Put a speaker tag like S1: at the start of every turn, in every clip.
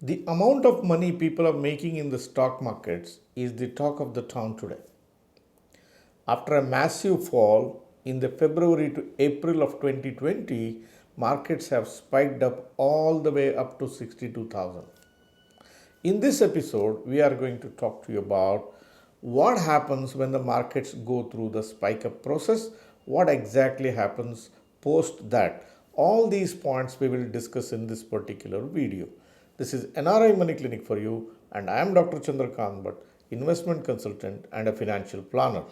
S1: The amount of money people are making in the stock markets is the talk of the town today. After a massive fall in the February to April of 2020, markets have spiked up all the way up to 62,000. In this episode, we are going to talk to you about what happens when the markets go through the spike up process, what exactly happens post that. All these points we will discuss in this particular video. This is NRI Money Clinic for you, and I am Dr. Chandrakant Bhatt, investment consultant and a financial planner.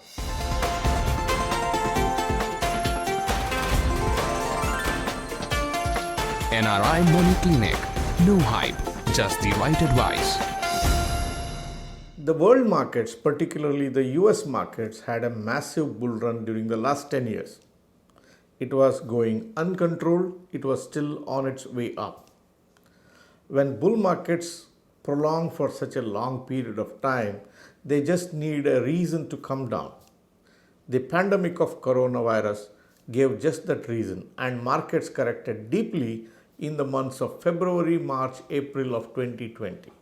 S2: NRI Money Clinic. No hype, just the right advice.
S1: The world markets, particularly the US markets, had a massive bull run during the last 10 years. It was going uncontrolled, it was still on its way up. When bull markets prolong for such a long period of time, they just need a reason to come down. The pandemic of coronavirus gave just that reason, and markets corrected deeply in the months of February, March, April of 2020.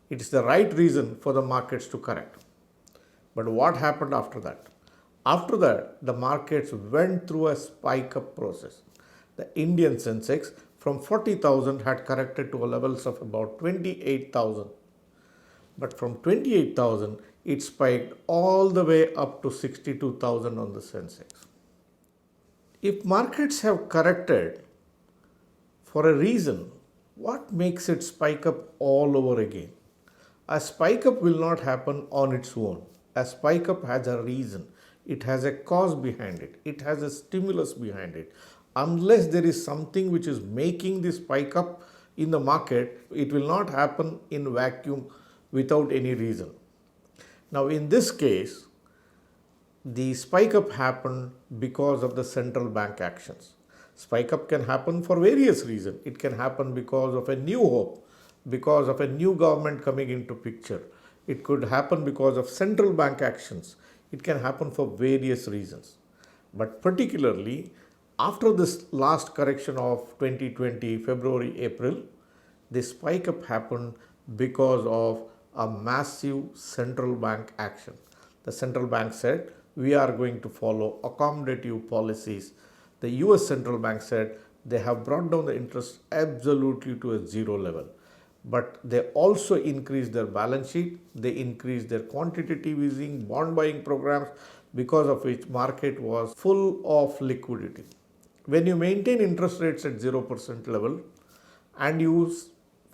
S1: It is the right reason for the markets to correct. But what happened after that? After that, the markets went through a spike up process. The Indian Sensex from 40,000 had corrected to levels of about 28,000. But from 28,000, it spiked all the way up to 62,000 on the Sensex. If markets have corrected for a reason, what makes it spike up all over again? A spike up will not happen on its own. A spike up has a reason. It has a cause behind it. It has a stimulus behind it. Unless there is something which is making this spike up in the market, it will not happen in vacuum without any reason. Now, in this case, the spike up happened because of the central bank actions. Spike up can happen for various reasons. It can happen because of a new hope, because of a new government coming into picture. It could happen because of central bank actions. It can happen for various reasons. But particularly after this last correction of 2020, February, April, the spike up happened because of a massive central bank action. The central bank said, we are going to follow accommodative policies. The US central bank said they have brought down the interest absolutely to a zero level. But they also increased their balance sheet, they increased their quantitative easing, bond buying programs, because of which market was full of liquidity. When you maintain interest rates at 0% level and you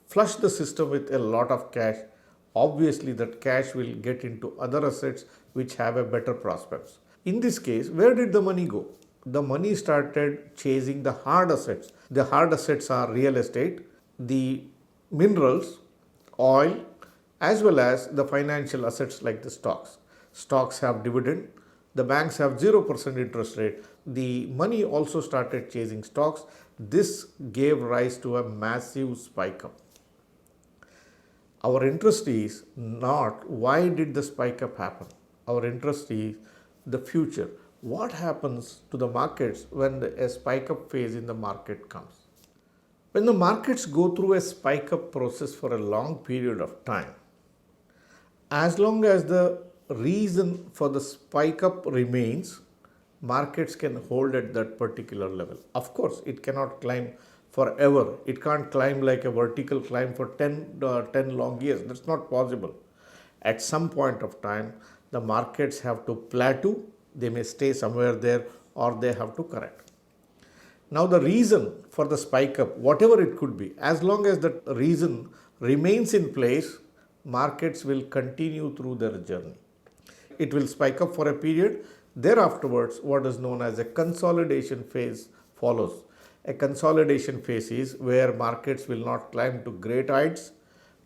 S1: flush the system with a lot of cash, obviously that cash will get into other assets which have a better prospects. In this case, where did the money go? The money started chasing the hard assets. The hard assets are real estate, the minerals, oil, as well as the financial assets like the stocks. Stocks have dividend, the banks have 0% interest rate. The money also started chasing stocks. This gave rise to a massive spike up. Our interest is not why did the spike up happen. Our interest is the future. What happens to the markets when a spike up phase in the market comes? When the markets go through a spike up process for a long period of time, as long as the reason for the spike up remains, markets can hold at that particular level. Of course, it cannot climb forever. It can't climb like a vertical climb for 10 long years. That's not possible. At some point of time, the markets have to plateau. They may stay somewhere there or they have to correct. Now, the reason for the spike up, whatever it could be, as long as that reason remains in place, markets will continue through their journey. It will spike up for a period. Thereafterwards, what is known as a consolidation phase follows. A consolidation phase is where markets will not climb to great heights.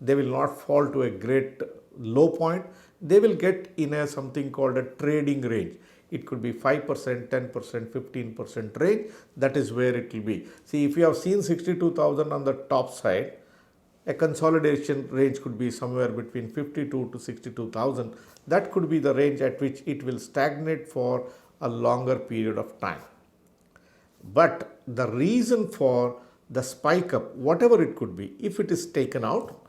S1: They will not fall to a great low point. They will get in a something called a trading range. It could be 5%, 10%, 15% range. That is where it will be. See, if you have seen 62,000 on the top side, a consolidation range could be somewhere between 52 to 62,000. That could be the range at which it will stagnate for a longer period of time. But the reason for the spike up, whatever it could be, if it is taken out,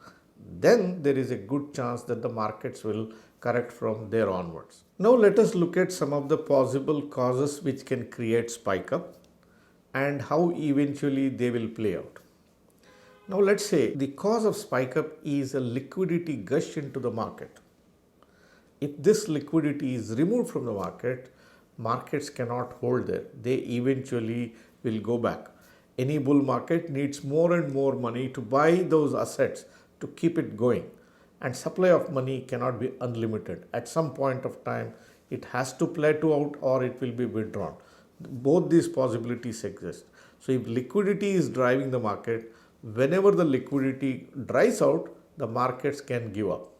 S1: then there is a good chance that the markets will correct from there onwards. Now let us look at some of the possible causes which can create spike up and how eventually they will play out. Now let's say the cause of spike up is a liquidity gush into the market. If this liquidity is removed from the market, markets cannot hold there. They eventually will go back. Any bull market needs more and more money to buy those assets to keep it going. And supply of money cannot be unlimited. At some point of time, it has to plateau out or it will be withdrawn. Both these possibilities exist. So if liquidity is driving the market, whenever the liquidity dries out, the markets can give up.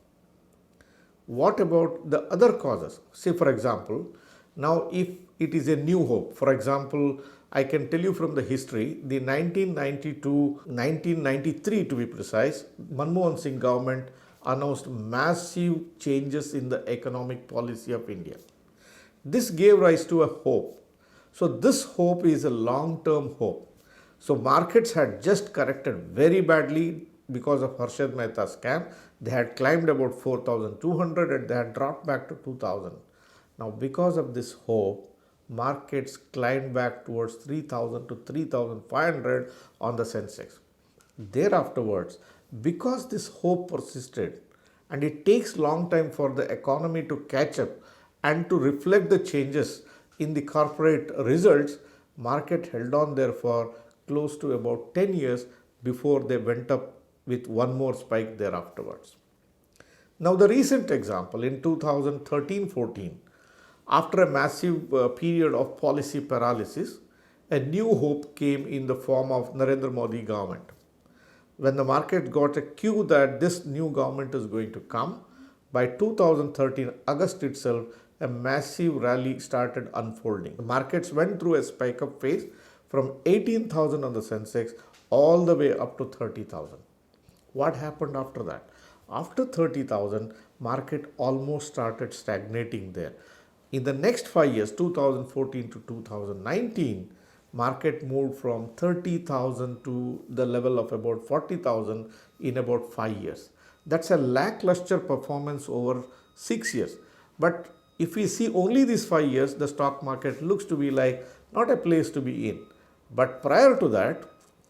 S1: What about the other causes? Say for example, now if it is a new hope, for example, I can tell you from the history, the 1993 to be precise, Manmohan Singh government announced massive changes in the economic policy of India. This gave rise to a hope. So this hope is a long-term hope. So markets had just corrected very badly because of Harshad Mehta scam. They had climbed about 4,200 and they had dropped back to 2,000. Now because of this hope, markets climbed back towards 3,000 to 3,500 on the Sensex. Thereafterwards, because this hope persisted and it takes long time for the economy to catch up and to reflect the changes in the corporate results, market held on there for close to about 10 years before they went up with one more spike thereafterwards. Now the recent example in 2013-14, after a massive period of policy paralysis, a new hope came in the form of Narendra Modi government. When the market got a cue that this new government is going to come, by 2013 August itself, a massive rally started unfolding. The markets went through a spike up phase from 18,000 on the Sensex all the way up to 30,000. What happened after that? After 30,000, market almost started stagnating there. In the next 5 years, 2014 to 2019, market moved from 30,000 to the level of about 40,000 in about 5 years. That's a lackluster performance over 6 years. But if we see only these 5 years, the stock market looks to be like not a place to be in. But prior to that,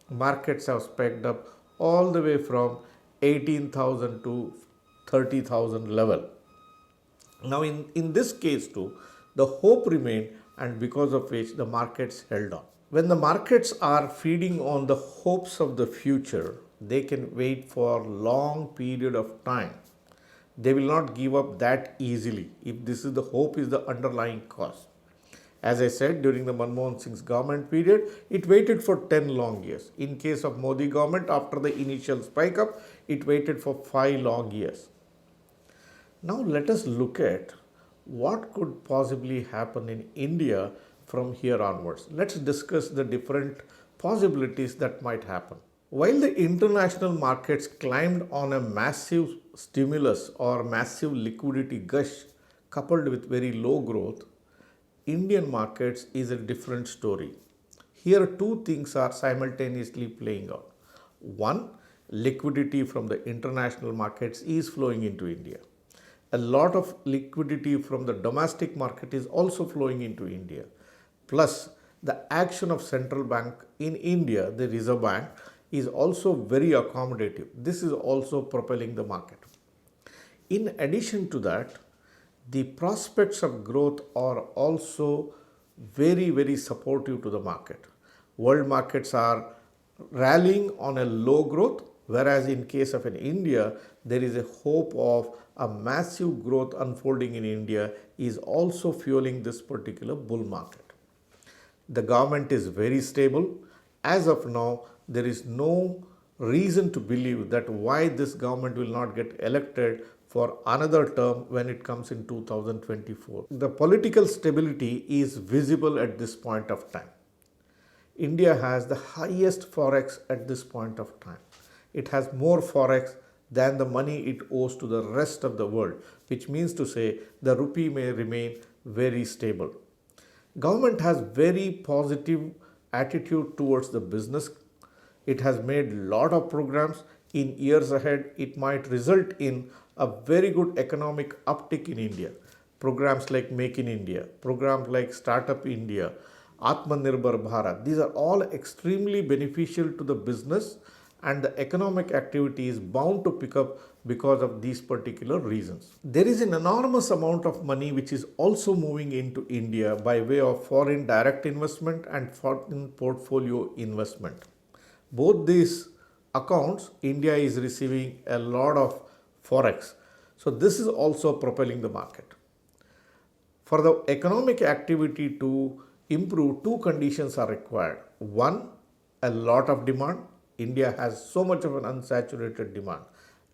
S1: markets have spiked up all the way from 18,000 to 30,000 level. Now in this case too, the hope remained and because of which the markets held on. When the markets are feeding on the hopes of the future, they can wait for long period of time. They will not give up that easily if this is the hope is the underlying cause. As I said, during the Manmohan Singh's government period, it waited for 10 long years. In case of Modi government, after the initial spike up, it waited for 5 long years. Now let us look at what could possibly happen in India from here onwards. Let's discuss the different possibilities that might happen. While the international markets climbed on a massive stimulus or massive liquidity gush coupled with very low growth, Indian markets is a different story. Here two things are simultaneously playing out. One, liquidity from the international markets is flowing into India. A lot of liquidity from the domestic market is also flowing into India. Plus, the action of central bank in India, the Reserve Bank, is also very accommodative. This is also propelling the market. In addition to that, the prospects of growth are also very, very supportive to the market. World markets are rallying on a low growth, whereas in case of in India, there is a hope of a massive growth unfolding in India is also fueling this particular bull market. The government is very stable. As of now, there is no reason to believe that why this government will not get elected for another term when it comes in 2024. The political stability is visible at this point of time. India has the highest forex at this point of time. It has more forex than the money it owes to the rest of the world, which means to say the rupee may remain very stable. Government has very positive attitude towards the business. It has made lot of programs. In years ahead, it might result in a very good economic uptick in India. Programs like Make in India, programs like Startup India, Atmanirbhar Bharat, these are all extremely beneficial to the business, and the economic activity is bound to pick up because of these particular reasons. There is an enormous amount of money which is also moving into India by way of foreign direct investment and foreign portfolio investment. Both these accounts, India is receiving a lot of forex. So this is also propelling the market. For the economic activity to improve, two conditions are required. One, a lot of demand. India has so much of an unsaturated demand,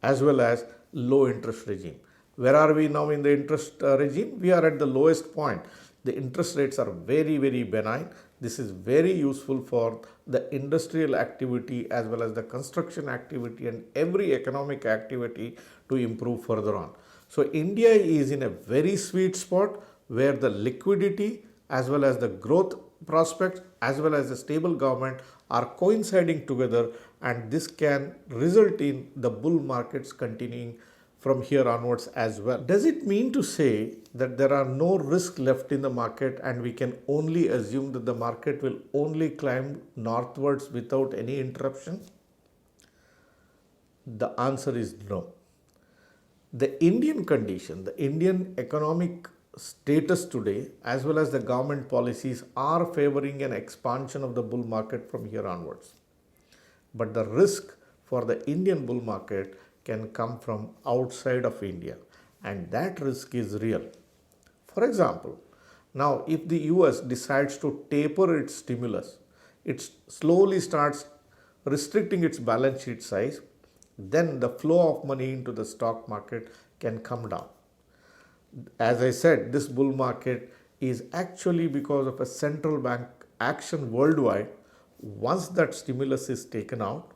S1: as well as low interest regime. Where are we now in the interest regime? We are at the lowest point. The interest rates are very, very benign. This is very useful for the industrial activity as well as the construction activity and every economic activity to improve further on. So India is in a very sweet spot where the liquidity as well as the growth prospects as well as the stable government are coinciding together, and this can result in the bull markets continuing from here onwards as well. Does it mean to say that there are no risk left in the market and we can only assume that the market will only climb northwards without any interruption? The answer is no. The Indian condition, the Indian economic status today, as well as the government policies, are favoring an expansion of the bull market from here onwards. But the risk for the Indian bull market can come from outside of India, and that risk is real. For example, now if the US decides to taper its stimulus, it slowly starts restricting its balance sheet size, then the flow of money into the stock market can come down. As I said, this bull market is actually because of a central bank action worldwide. Once that stimulus is taken out,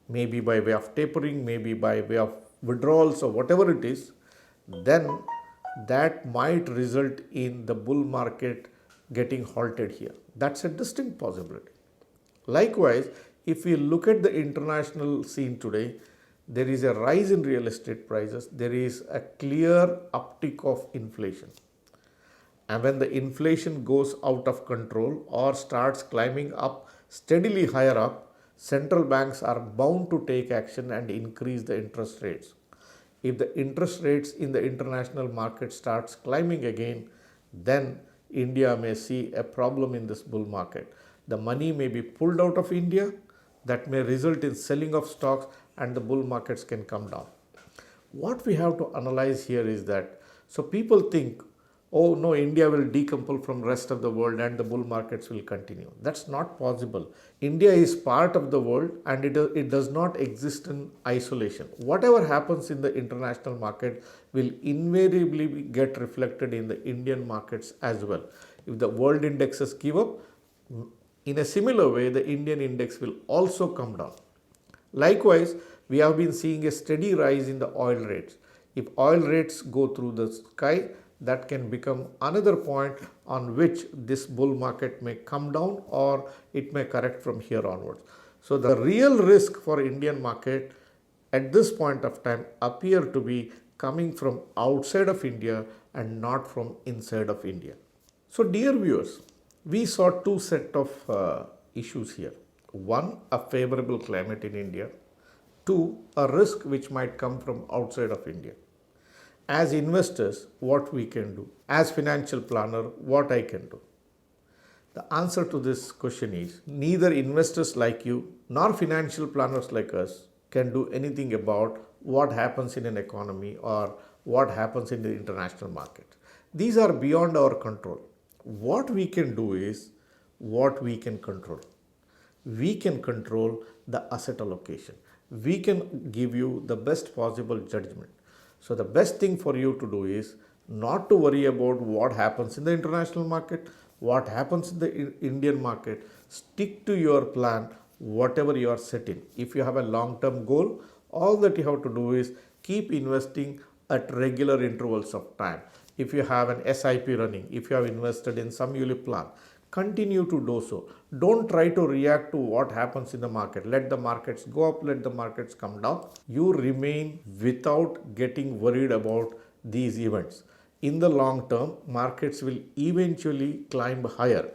S1: maybe by way of tapering, maybe by way of withdrawals or whatever it is, then that might result in the bull market getting halted here. That's a distinct possibility. Likewise, if we look at the international scene today, there is a rise in real estate prices, there is a clear uptick of inflation. And when the inflation goes out of control or starts climbing up steadily higher up, central banks are bound to take action and increase the interest rates. If the interest rates in the international market starts climbing again, then India may see a problem in this bull market. The money may be pulled out of India, that may result in selling of stocks, and the bull markets can come down. What we have to analyze here is that, so people think, oh no, India will decouple from rest of the world and the bull markets will continue. That's not possible. India is part of the world and it does not exist in isolation. Whatever happens in the international market will invariably get reflected in the Indian markets as well. If the world indexes give up, in a similar way, the Indian index will also come down. Likewise, we have been seeing a steady rise in the oil rates. If oil rates go through the sky, that can become another point on which this bull market may come down or it may correct from here onwards. So the real risk for Indian market at this point of time appear to be coming from outside of India and not from inside of India. So dear viewers, we saw two set of issues here. One, a favorable climate in India. Two, a risk which might come from outside of India. As investors, what we can do? As financial planner, what I can do? The answer to this question is neither investors like you nor financial planners like us can do anything about what happens in an economy or what happens in the international market. These are beyond our control. What we can do is what we can control. We can control the asset allocation. We can give you the best possible judgment. So the best thing for you to do is not to worry about what happens in the international market, what happens in the Indian market. Stick to your plan, whatever you are setting. If you have a long-term goal, all that you have to do is keep investing at regular intervals of time. If you have an SIP running, if you have invested in some ULIP plan, continue to do so. Don't try to react to what happens in the market. Let the markets go up, let the markets come down. You remain without getting worried about these events. In the long term, markets will eventually climb higher.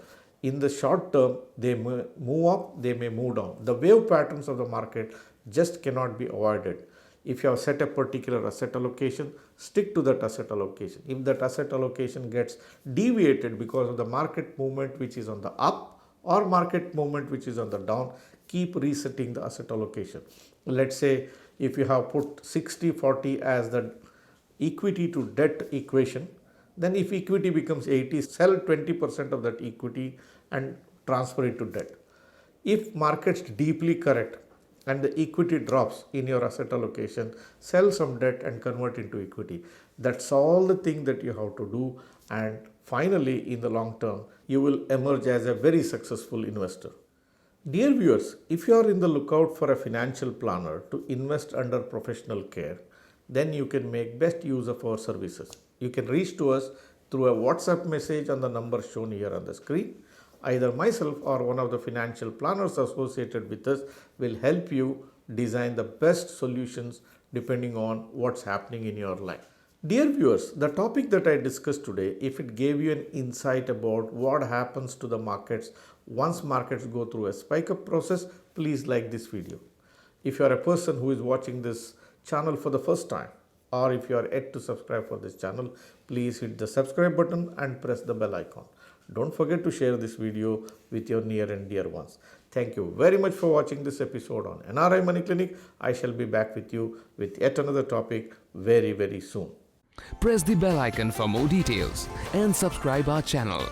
S1: In the short term, they may move up, they may move down. The wave patterns of the market just cannot be avoided. If you have set a particular asset allocation, stick to that asset allocation. If that asset allocation gets deviated because of the market movement which is on the up or market movement which is on the down, keep resetting the asset allocation. Let's say if you have put 60-40 as the equity to debt equation, then if equity becomes 80, sell 20% of that equity and transfer it to debt. If markets deeply correct and the equity drops in your asset allocation, sell some debt and convert into equity. That's all the thing that you have to do, and finally in the long term you will emerge as a very successful investor. Dear viewers, if you are in the lookout for a financial planner to invest under professional care, then you can make best use of our services. You can reach to us through a WhatsApp message on the number shown here on the screen. Either myself or one of the financial planners associated with us will help you design the best solutions depending on what's happening in your life. Dear viewers, the topic that I discussed today, if it gave you an insight about what happens to the markets once markets go through a spike up process, please like this video. If you are a person who is watching this channel for the first time, or if you are yet to subscribe for this channel, please hit the subscribe button and press the bell icon. Don't forget to share this video with your near and dear ones. Thank you very much for watching this episode on NRI Money Clinic. I shall be back with you with yet another topic very, very soon.
S2: Press the bell icon for more details and subscribe our channel.